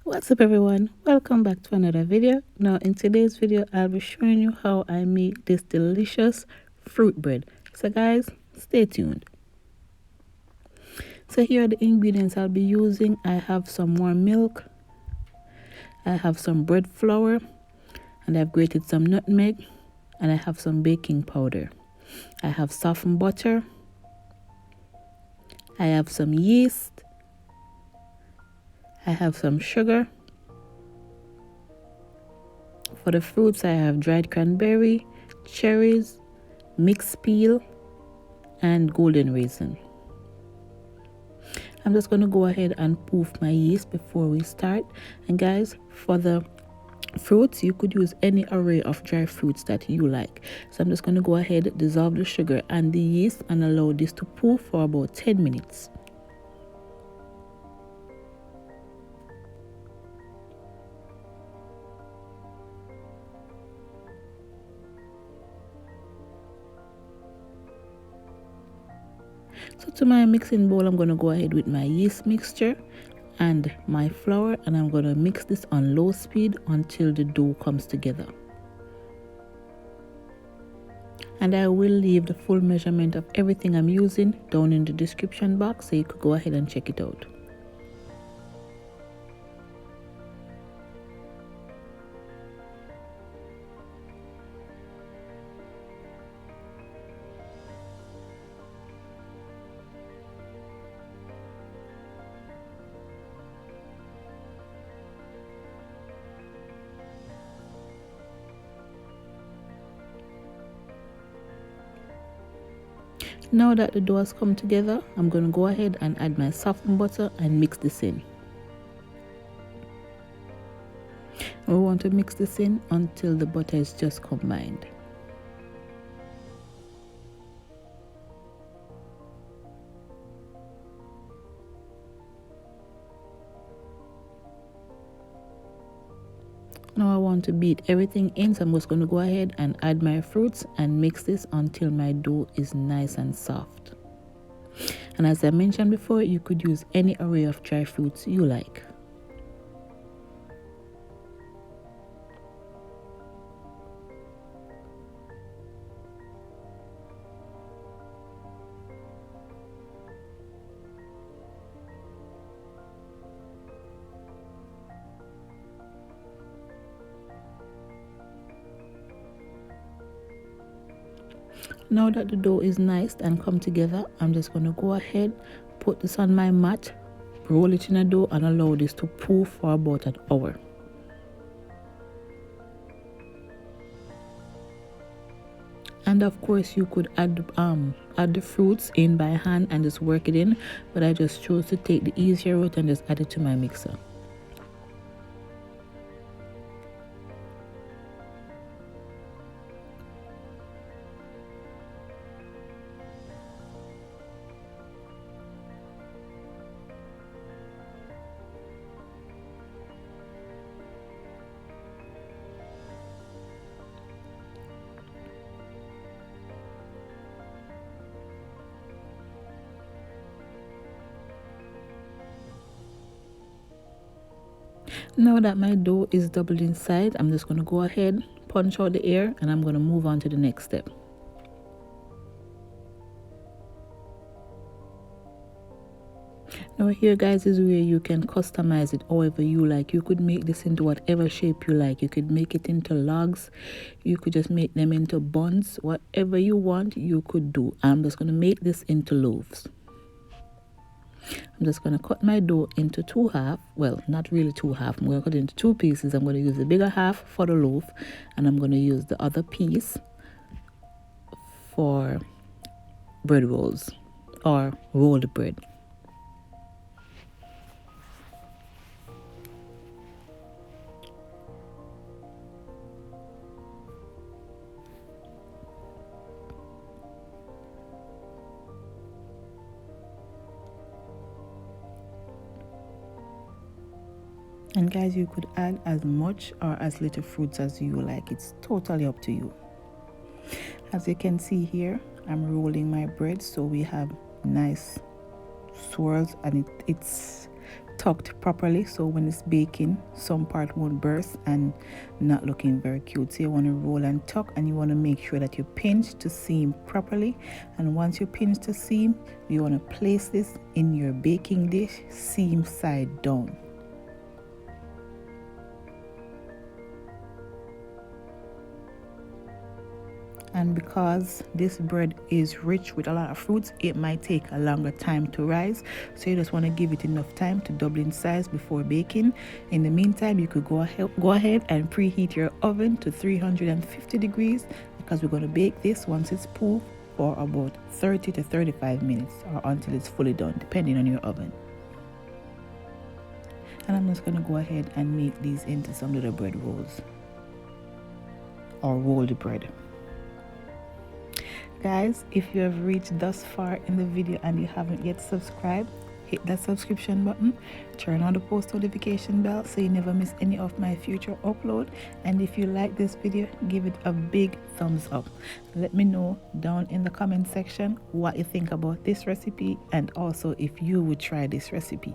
What's up everyone, welcome back to another video. Now in today's video I'll be showing you how I make this delicious fruit bread. So guys, stay tuned. So here are the ingredients I'll be using. I have some warm milk, I have some bread flour, and I've grated some nutmeg, and I have some baking powder. I have softened butter, I have some yeast, I have some sugar. For the fruits, I have dried cranberry, cherries, mixed peel, and golden raisin. I'm just going to go ahead and poof my yeast before we start. And guys, for the fruits, you could use any array of dry fruits that you like. So I'm just going to go ahead, dissolve the sugar and the yeast, and allow this to poof for about 10 minutes. So to my mixing bowl, I'm going to go ahead with my yeast mixture and my flour, and I'm going to mix this on low speed until the dough comes together. And I will leave the full measurement of everything I'm using down in the description box, so you could go ahead and check it out. Now that the dough has come together, I'm going to go ahead and add my softened butter and mix this in. We want to mix this in until the butter is just combined. Now I want to beat everything in, so I'm just going to go ahead and add my fruits and mix this until my dough is nice and soft. And as I mentioned before, you could use any array of dry fruits you like. Now that the dough is nice and come together, I'm just going to go ahead, put this on my mat, roll it in a dough, and allow this to poof for about an hour. And of course you could add the fruits in by hand and just work it in, but I just chose to take the easier route and just add it to my mixer. Now that my dough is doubled inside, I'm just going to go ahead, punch out the air, and I'm going to move on to the next step. Now here guys is where you can customize it however you like. You could make this into whatever shape you like. You could make it into logs, you could just make them into buns, whatever you want you could do. I'm just going to make this into loaves. I'm just going to cut my dough into two halves. Well, not really two halves. I'm going to cut it into two pieces. I'm going to use the bigger half for the loaf, and I'm going to use the other piece for bread rolls or rolled bread. And guys, you could add as much or as little fruits as you like. It's totally up to you. As you can see here, I'm rolling my bread, so we have nice swirls, and it's tucked properly, so when it's baking some part won't burst and not looking very cute. So you want to roll and tuck, and you want to make sure that you pinch to seam properly. And once you pinch to seam, you want to place this in your baking dish seam side down. And because this bread is rich with a lot of fruits, it might take a longer time to rise. So you just want to give it enough time to double in size before baking. In the meantime, you could go ahead and preheat your oven to 350 degrees, because we're going to bake this once it's cooled for about 30 to 35 minutes, or until it's fully done, depending on your oven. And I'm just going to go ahead and make these into some little bread rolls, or rolled bread. Guys, if you have reached thus far in the video and you haven't yet subscribed, hit that subscription button, turn on the post notification bell so you never miss any of my future upload. And if you like this video, give it a big thumbs up. Let me know down in the comment section what you think about this recipe, and also if you would try this recipe.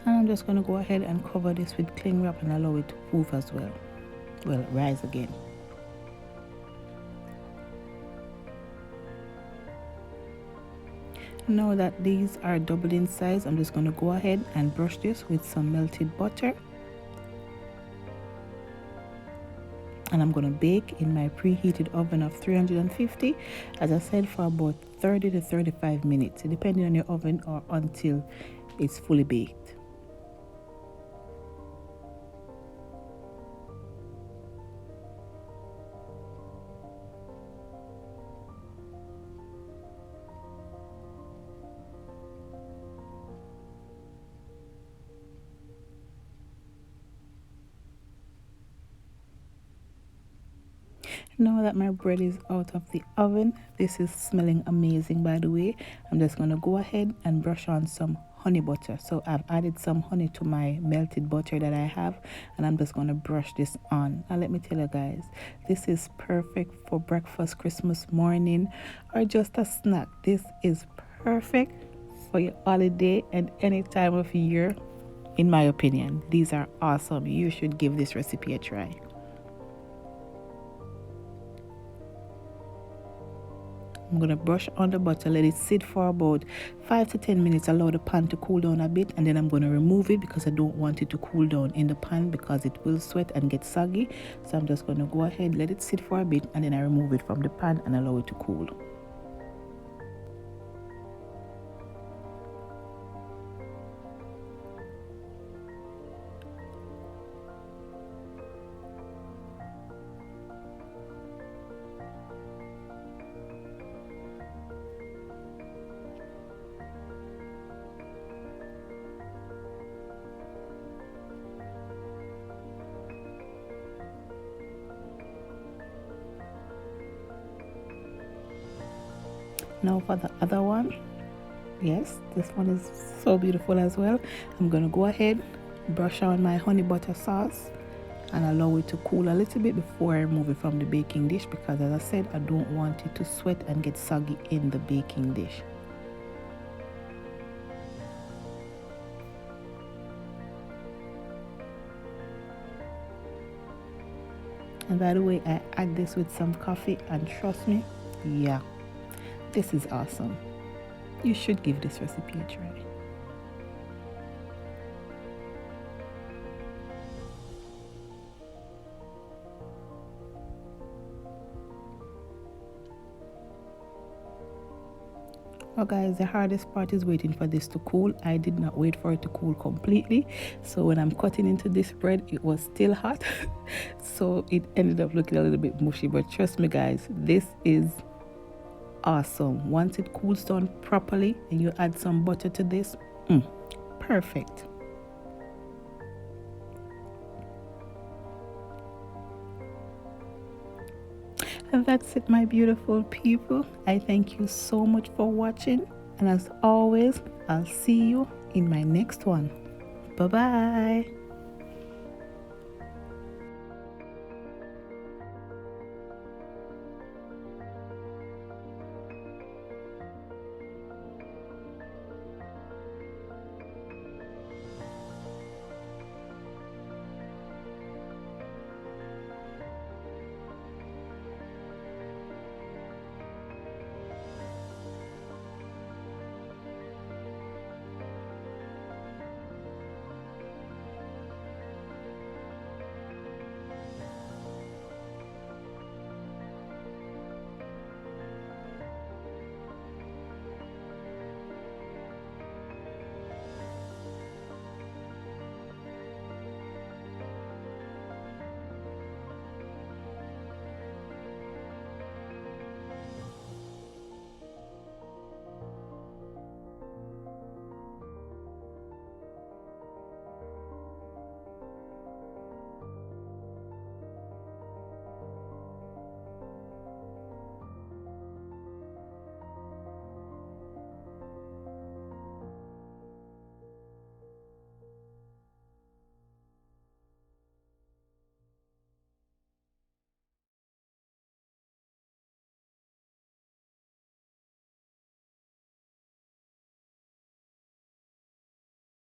And I'm just going to go ahead and cover this with cling wrap and allow it to poof as well. Well, rise again. Now that these are doubled in size, I'm just going to go ahead and brush this with some melted butter. And I'm going to bake in my preheated oven of 350, as I said, for about 30 to 35 minutes, depending on your oven, or until it's fully baked. Now that my bread is out of the oven, this is smelling amazing, by the way. I'm just going to go ahead and brush on some honey butter. So I've added some honey to my melted butter that I have, and I'm just going to brush this on. Now let me tell you guys, this is perfect for breakfast, Christmas morning, or just a snack. This is perfect for your holiday and any time of year. In my opinion, these are awesome. You should give this recipe a try. I'm going to brush on the butter, let it sit for about 5 to 10 minutes, allow the pan to cool down a bit, and then I'm going to remove it because I don't want it to cool down in the pan because it will sweat and get soggy. So I'm just going to go ahead, let it sit for a bit, and then I remove it from the pan and allow it to cool. Now for the other one, yes, this one is so beautiful as well. I'm going to go ahead, brush on my honey butter sauce, and allow it to cool a little bit before I remove it from the baking dish, because as I said, I don't want it to sweat and get soggy in the baking dish. And by the way, I add this with some coffee, and trust me, yeah, this is awesome. You should give this recipe a try. Oh guys, the hardest part is waiting for this to cool. I did not wait for it to cool completely, so when I'm cutting into this bread it was still hot so it ended up looking a little bit mushy, but trust me guys, this is awesome. Once it cools down properly and you add some butter to this, perfect. And that's it, my beautiful people. I thank you so much for watching, and as always, I'll see you in my next one. Bye bye.